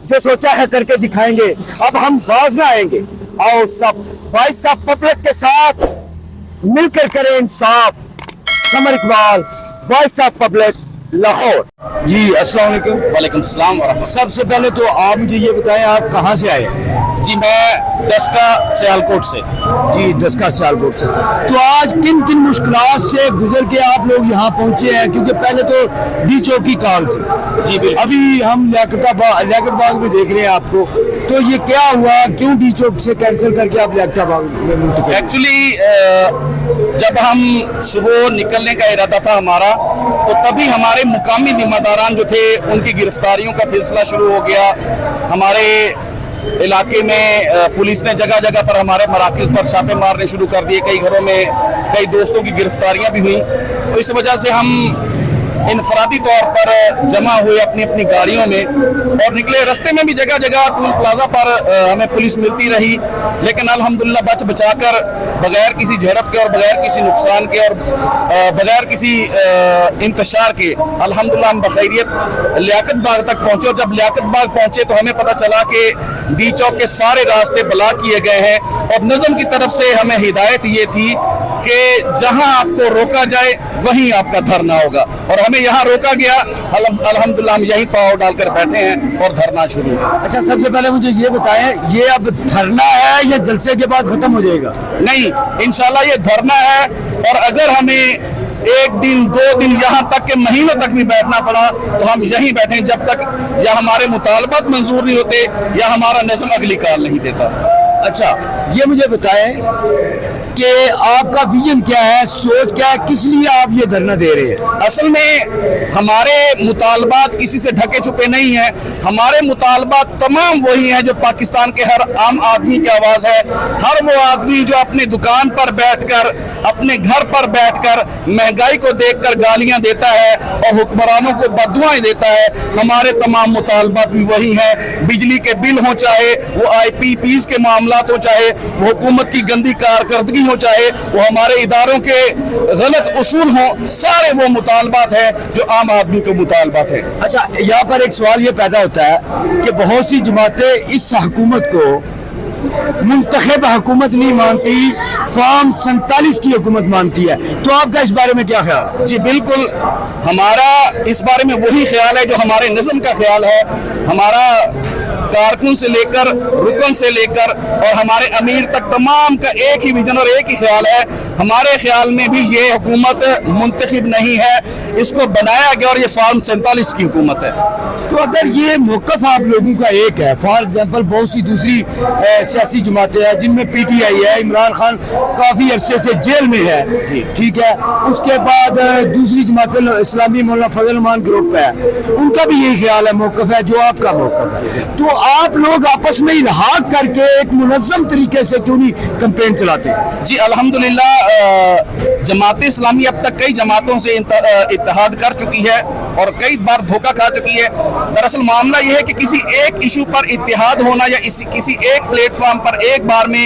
जो सोचा है करके दिखाएंगे। अब हम बाज ना आएंगे। आओ सब भाई साहब पब्लिक के साथ मिलकर करें इंसाफ। Samar Iqbal, voice of public, Lahore. जी अस्सलाम वालेकुम। वालेकुम सलाम। सबसे पहले तो आप मुझे ये बताएं, आप कहाँ से आए? जी मैं डस्का सियालकोट से। जी डस्का सियालकोट से। तो आज किन किन मुश्किलात से गुजर के आप लोग यहाँ पहुँचे हैं? क्योंकि पहले तो डी चौक की कॉल थी। जी बिल्कुल। अभी हम लियाकत बाग में देख रहे हैं आपको। तो ये क्या हुआ, क्यों डी चौक से कैंसिल करके आप लियाकत बाग में मुंतकिल? एक्चुअली जब हम सुबह निकलने का इरादा था हमारा, तो तभी हमारे मुकामी जिम्मेदारान जो थे उनकी गिरफ्तारियों का सिलसिला शुरू हो गया। हमारे इलाके में पुलिस ने जगह जगह पर हमारे मराकज़ पर छापे मारने शुरू कर दिए। कई घरों में कई दोस्तों की गिरफ्तारियां भी हुई। तो इस वजह से हम इनफरादी तौर पर जमा हुए अपनी अपनी गाड़ियों में और निकले। रास्ते में भी जगह जगह टोल प्लाजा पर हमें पुलिस मिलती रही, लेकिन अल्हम्दुलिल्लाह बच बचाकर बगैर किसी झड़प के और बगैर किसी नुकसान के और बगैर किसी इंतशार के अल्हम्दुलिल्लाह हम बखैरियत लियाकत बाग तक पहुंचे। और जब लियाकत बाग पहुंचे तो हमें पता चला कि डी चौक के सारे रास्ते ब्लॉक किए गए हैं और निज़ाम की तरफ से हमें हिदायत ये थी कि जहां आपको रोका जाए वहीं आपका धरना होगा। और हमें यहाँ रोका गया। अल्हम्दुलिल्लाह हम यहीं पाँव डालकर बैठे हैं और धरना शुरू है। अच्छा, सबसे पहले मुझे ये बताएं, ये अब धरना है या जलसे के बाद खत्म हो जाएगा? नहीं, इंशाल्लाह ये धरना है। और अगर हमें एक दिन दो दिन यहाँ तक के महीनों तक भी बैठना पड़ा तो हम यहीं बैठे जब तक या हमारे मुतालबात मंजूर नहीं होते या हमारा निज़ाम अगली कार नहीं देता। अच्छा, ये मुझे बताएं कि आपका विजन क्या है, सोच क्या है, किस लिए आप ये धरना दे रहे हैं? असल में हमारे मुतालबात किसी से ढके छुपे नहीं हैं। हमारे मुतालबात तमाम वही हैं जो पाकिस्तान के हर आम आदमी की आवाज़ है। हर वो आदमी जो अपनी दुकान पर बैठकर, अपने घर पर बैठकर महंगाई को देखकर गालियां देता है और हुक्मरानों को बददुआएं देता है, हमारे तमाम मुतालबात भी वही हैं। बिजली के बिल हों, चाहे वो IPPs के मामलात हो, चाहे वो हुकूमत की गंदी कारकर्दगी हो, चाहे वो हमारे इदारों के गलत उसूल हों, सारे वो मुतालबात हैं जो आम आदमी के मुतालबात हैं। अच्छा, यहाँ पर एक सवाल ये पैदा होता है कि बहुत सी जमातें इस हुकूमत को मुंतखब हुकूमत नहीं मानती, फॉर्म 47 की हुकूमत मानती है। तो आपका इस बारे में क्या ख्याल? जी बिल्कुल, हमारा इस बारे में वही ख्याल है जो हमारे निज़ाम का ख्याल है। हमारा कारकुन से लेकर रुकन से लेकर और हमारे अमीर तक तमाम का एक ही विजन और एक ही ख्याल है। हमारे ख्याल में भी ये हुकूमत मुंतखब नहीं है, इसको बनाया गया और ये फॉर्म 47 की हुकूमत है। तो अगर ये मौक़िफ़ आप लोगों का एक है, फॉर एग्जाम्पल बहुत सी दूसरी सियासी जमातें हैं जिनमें PTI है, इमरान खान काफ़ी अरसे से जेल में है, ठीक है, उसके बाद दूसरी जमातें इस्लामी मौलाना फजल रहमान ग्रुप है, उनका भी यही ख्याल है, मौक़िफ़ है जो आपका मौक़िफ़ है। तो आप लोग आपस में इल्हाक करके एक मुनज़्ज़म तरीके से क्यों नहीं कैंपेन चलाते? जी अल्हम्दुलिल्लाह जमात इस्लामी अब तक कई जमातों से इत्तेहाद कर चुकी है और कई बार धोखा खा चुकी है। दरअसल मामला यह है कि किसी एक इशू पर इत्तेहाद होना या किसी एक प्लेटफॉर्म पर एक बार में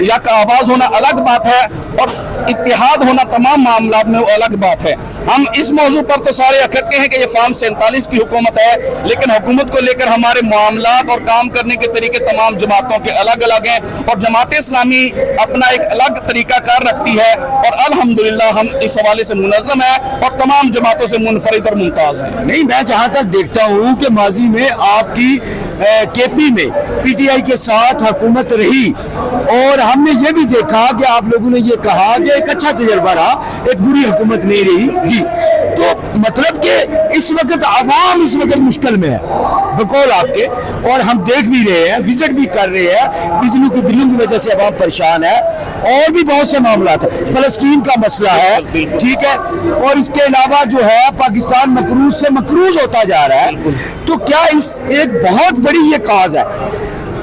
या का आवाज़ होना अलग बात है और इत्तेहाद होना तमाम मामलात में वो अलग बात है। हम इस मौजू पर तो सारे इकट्ठे हैं कि ये फॉर्म 47 की हुकूमत है, लेकिन हुकूमत को लेकर हमारे मामलात और काम करने के तरीके तमाम जमातों के अलग अलग हैं और जमात इस्लामी अपना एक अलग तरीका कार रखती है और अल्हम्दुलिल्लाह हम इस हवाले से मुनज़्ज़म है और तमाम जमातों से मुनफरिद और मुमताज़ हैं। नहीं, मैं जहाँ तक देखता हूँ कि माजी में आपकी KP में PTI के साथ हुकूमत रही और हमने ये भी देखा कि आप लोगों ने ये कहा कि एक अच्छा तजर्बा रहा, एक बुरी हुकूमत नहीं रही जी। तो मतलब कि इस वक्त आवाम इस वक्त मुश्किल में है बकौल आपके, और हम देख भी रहे हैं, विजिट भी कर रहे हैं, बिजली के बिलों की वजह से आवाम परेशान है और भी बहुत से मामला है। फ़लस्तीन का मसला है, ठीक है, और इसके अलावा जो है पाकिस्तान मकरूज से मकरूज होता जा रहा है। तो क्या इस एक बहुत बड़ी ये काज है,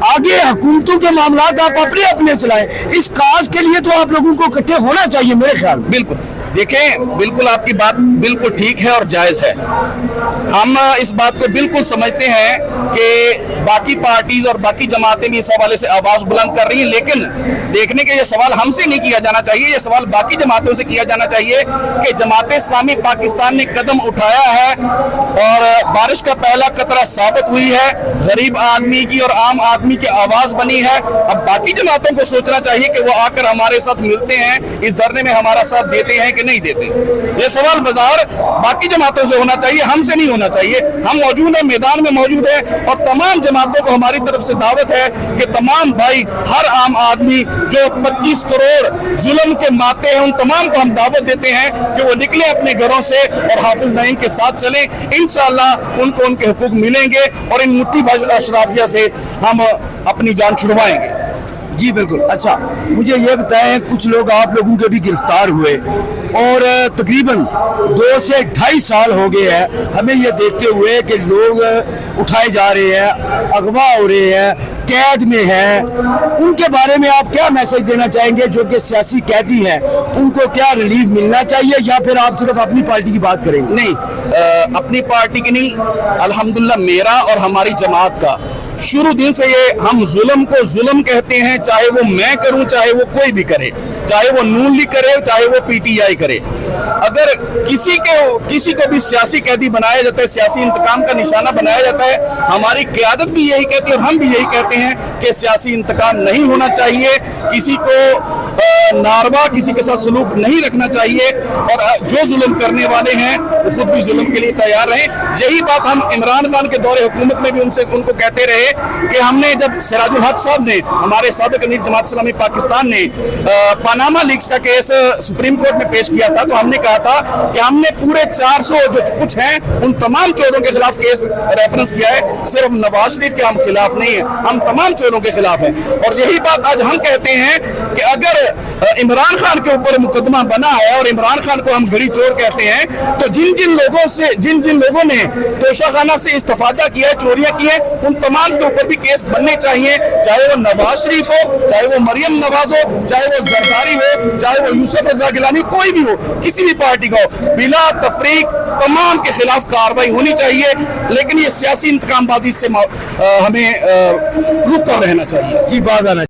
आगे हुकूमतों के मामलात आप अपने अपने चलाएं, इस काज के लिए तो आप लोगों को इकट्ठे होना चाहिए मेरे ख्याल में। बिल्कुल, देखें, बिल्कुल आपकी बात बिल्कुल ठीक है और जायज़ है। हम इस बात को बिल्कुल समझते हैं कि बाकी पार्टीज और बाकी जमातें भी इस हवाले से आवाज बुलंद कर रही हैं, लेकिन देखने के ये सवाल हमसे नहीं किया जाना चाहिए, ये सवाल बाकी जमातों से किया जाना चाहिए कि जमात इस्लामी पाकिस्तान ने कदम उठाया है और बारिश का पहला कतरा साबित हुई है, गरीब आदमी की और आम आदमी की आवाज बनी है। अब बाकी जमातों को सोचना चाहिए कि वो आकर हमारे साथ मिलते हैं, इस धरने में हमारा साथ देते हैं कि नहीं देते। ये सवाल बाजार बाकी जमातों से होना चाहिए, हमसे नहीं होना चाहिए। हम मौजूद हैं, मैदान में मौजूद है और तमाम जमातों को हमारी तरफ से दावत है कि तमाम भाई, हर आम आदमी जो 25 करोड़ जुल्म के माते हैं, उन तमाम को हम दावत देते हैं कि वो निकले अपने घरों से और हाफिज नईम के साथ चलें। इंशाअल्लाह उनको उनके हुकूक मिलेंगे और इन मुट्ठी भर अशराफिया से हम अपनी जान छुड़वाएंगे। जी बिल्कुल। अच्छा, मुझे ये बताएं, कुछ लोग आप लोगों के भी गिरफ्तार हुए और तकरीबन 2 से 2.5 साल हो गए हैं हमें ये देखते हुए कि लोग उठाए जा रहे हैं, अगवा हो रहे हैं, कैद में हैं। उनके बारे में आप क्या मैसेज देना चाहेंगे? जो कि सियासी कैदी हैं, उनको क्या रिलीफ मिलना चाहिए या फिर आप सिर्फ अपनी पार्टी की बात करेंगे? नहीं, अपनी पार्टी की नहीं, अल्हम्दुलिल्लाह मेरा और हमारी जमात का शुरू दिन से ये, हम जुल्म को जुल्म कहते हैं, चाहे वो मैं करूं, चाहे वो कोई भी करे, चाहे वो नून लीग करे, चाहे वो पीटीआई करे। अगर किसी को भी सियासी कैदी बनाया जाता है, सियासी इंतकाम का निशाना बनाया जाता है, हमारी क़यादत भी यही कहती है और हम भी यही कहते हैं कि सियासी इंतकाम नहीं होना चाहिए, किसी को नारवा किसी के साथ सलूक नहीं रखना चाहिए और जो जुल्म करने वाले हैं वो खुद भी जुल्म के लिए तैयार रहे। यही बात हम इमरान खान के दौरे हुकूमत में भी उनको कहते रहे कि हमने, जब सिराजुल हक साहब ने, हमारे साबिक अमीर जमात इस्लामी पाकिस्तान ने पनामा लीक्स का केस सुप्रीम कोर्ट में पेश किया था, तो हमने कहा था कि हमने पूरे 400 जो कुछ हैं उन तमाम चोरों के खिलाफ केस रेफरेंस किया है, सिर्फ नवाज शरीफ के हम खिलाफ नहीं है, हम तमाम चोरों के खिलाफ हैं। और यही बात आज हम कहते हैं कि अगर इमरान खान के ऊपर मुकदमा बना है और इमरान खान को हम गरी चोर कहते हैं, तो जिन जिन लोगों ने तोशाखाना से इस्तेफादा किया है, चोरियां की है, उन तमाम के ऊपर भी केस बनने चाहिए, चाहे वो नवाज शरीफ हो, चाहे वो मरियम नवाज हो, चाहे वो जरदारी हो, चाहे वो यूसुफ रजा गिलानी, कोई भी हो, किसी भी पार्टी का हो, बिला तफरीक तमाम के खिलाफ कार्रवाई होनी चाहिए। लेकिन ये सियासी इंतकामबाजी से हमें रुक कर रहना चाहिए। जी, बात आना